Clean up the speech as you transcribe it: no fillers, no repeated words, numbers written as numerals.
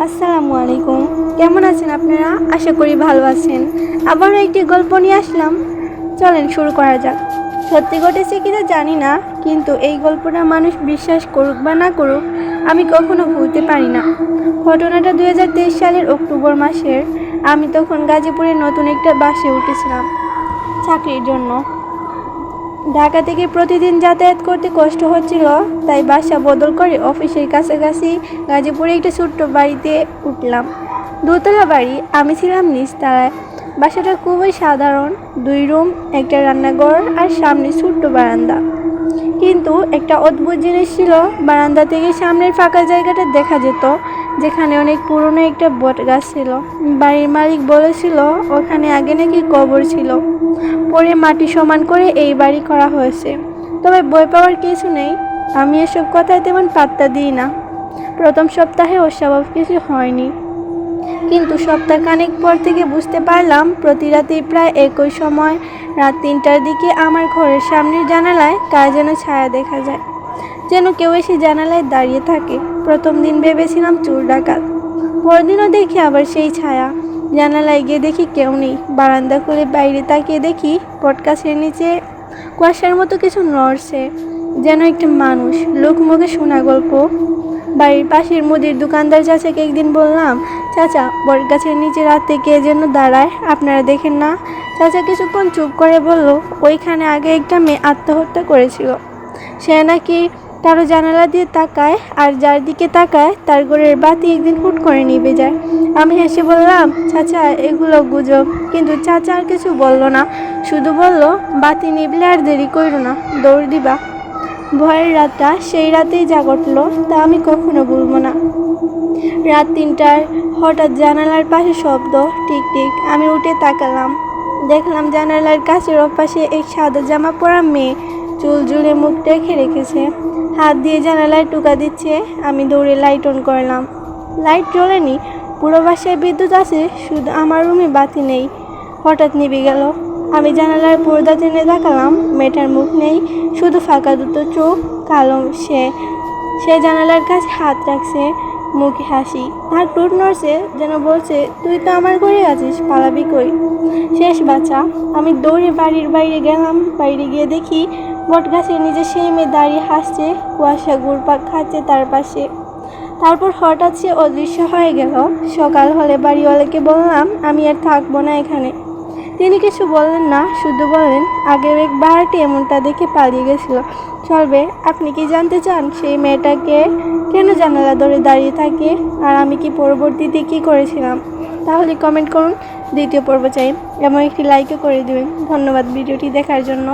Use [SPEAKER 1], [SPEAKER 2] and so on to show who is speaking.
[SPEAKER 1] আসসালামু আলাইকুম। কেমন আছেন আপনারা? আশা করি ভালো আছেন। আবারও একটি গল্প নিয়ে আসলাম। চলেন শুরু করা যাক। সত্যি ঘটেছে কিনা জানি না, কিন্তু এই গল্পটা মানুষ বিশ্বাস করুক বা না করুক, আমি কখনো ভুলতে পারি না। ঘটনাটা 2023 সালের অক্টোবর মাসের। আমি তখন গাজীপুরের নতুন একটা বাসে উঠেছিলাম চাকরির জন্য। ঢাকা থেকে প্রতিদিন যাতায়াত করতে কষ্ট হচ্ছিল, তাই বাসা বদল করে অফিসের কাছাকাছি গাজীপুরে একটা ছোট্ট বাড়িতে উঠলাম। দোতলা বাড়ি, আমি ছিলাম নিচতলায়। বাসাটা খুবই সাধারণ, 2 রুম, একটা রান্নাঘর আর সামনে ছোট্ট বারান্দা। কিন্তু একটা অদ্ভুত জিনিস ছিল, বারান্দা থেকে সামনের ফাঁকা জায়গাটা দেখা যেত, যেখানে অনেক পুরনো একটা বট গাছ ছিল। বাড়ির মালিক বলেছিল ওখানে আগে নাকি কবর ছিল, পরে মাটি সমান করে এই বাড়ি করা হয়েছে। তবে ভয় পাওয়ার কিছু নেই, আমি এসব কথায় তেমন পাত্তা দিই না। প্রথম সপ্তাহে অস্বাভাবিক কিছু হয়নি, কিন্তু সপ্তাহখানেক পর থেকে বুঝতে পারলাম প্রতি রাতেই প্রায় একই সময় রাত 3টার দিকে আমার ঘরের সামনের জানালায় কার যেন ছায়া দেখা যায়, যেন কেউ এসে জানালায় দাঁড়িয়ে থাকে। প্রথম দিন ভেবেছিলাম চোর ডাকাত, পরদিনও দেখি আবার সেই ছায়া। জানালায় গিয়ে দেখি কেউ নেই। বারান্দা খুলে বাইরে তাকিয়ে দেখি বটগাছের নিচে কুয়াশার মতো কিছু নড়ছে, যেন একটা মানুষ। লোক মুখে শোনা গল্প। বাড়ির পাশের মুদির দোকানদার চাচাকে একদিন বললাম, চাচা, বটগাছের নিচে রাতে কে যেন দাঁড়ায়, আপনারা দেখেন না? চাচা কিছুক্ষণ চুপ করে বলল, ওইখানে আগে একটা মেয়ে আত্মহত্যা করেছিল। সে নাকি কারো জানালা দিয়ে তাকায়, আর যার দিকে তাকায় তার ঘরের বাতি একদিন হুট করে নিভে যায়। আমি হেসে বললাম, চাচা এগুলো গুজব। কিন্তু চাচা আর কিছু বলল না, শুধু বলল, বাতি নিভলে আর দেরি করো না, দৌড় দিবা। ভয়ের রাতটা সেই রাতেই যা ঘটলো তা আমি কখনো ভুলব না। রাত 3টায় হঠাৎ জানালার পাশে শব্দ, টিক টিক। আমি উঠে তাকালাম, দেখলাম জানালার কাছের ওপাশে এক সাদা জামা পরা মেয়ে চুল জুড়ে মুখ ঢেকে রেখেছে, হাত দিয়ে জানালায় টোকা দিচ্ছে। আমি দৌড়ে লাইট অন করলাম। লাইট জ্বলেনি, পুরো বাসায় বিদ্যুৎ আছে, শুধু আমার রুমে বাতি নেই। হঠাৎ নিভে গেল। আমি জানালার পর্দা টেনে তাকালাম, মেয়েটার মুখ নেই, শুধু ফাঁকা দুটো চোখ, কালো। সে জানালার কাছে হাত রাখছে, মুখে হাসি, আর ঠোঁট নড়ছে, যেন বলছে, তুই তো আমার ঘরে আছিস, পালাবি কই? শেষ বাঁচা। আমি দৌড়ে বাড়ির বাইরে গেলাম। বাইরে গিয়ে দেখি বটগাছের নিচে সেই মেয়ে দাঁড়িয়ে হাসছে, কুয়াশা ঘুরপাক খাচ্ছে তার পাশে। তারপর হঠাৎ সে অদৃশ্য হয়ে গেল। সকাল হলে বাড়িওয়ালাকে বললাম আমি আর থাকবো না এখানে। তিনি কিছু বললেন না, শুধু বললেন, আগের এক ভাড়াটি এমনটা দেখে পালিয়ে গেছিল। চলবে, আপনি কি জানতে চান সেই মেয়েটাকে কেন জানালা ধরে দাঁড়িয়ে থাকে, আর আমি কি পরবর্তীতে কী করেছিলাম? তাহলে কমেন্ট করুন, দ্বিতীয় পর্ব চাই এবং একটি লাইকও করে দেবেন। ধন্যবাদ ভিডিওটি দেখার জন্য।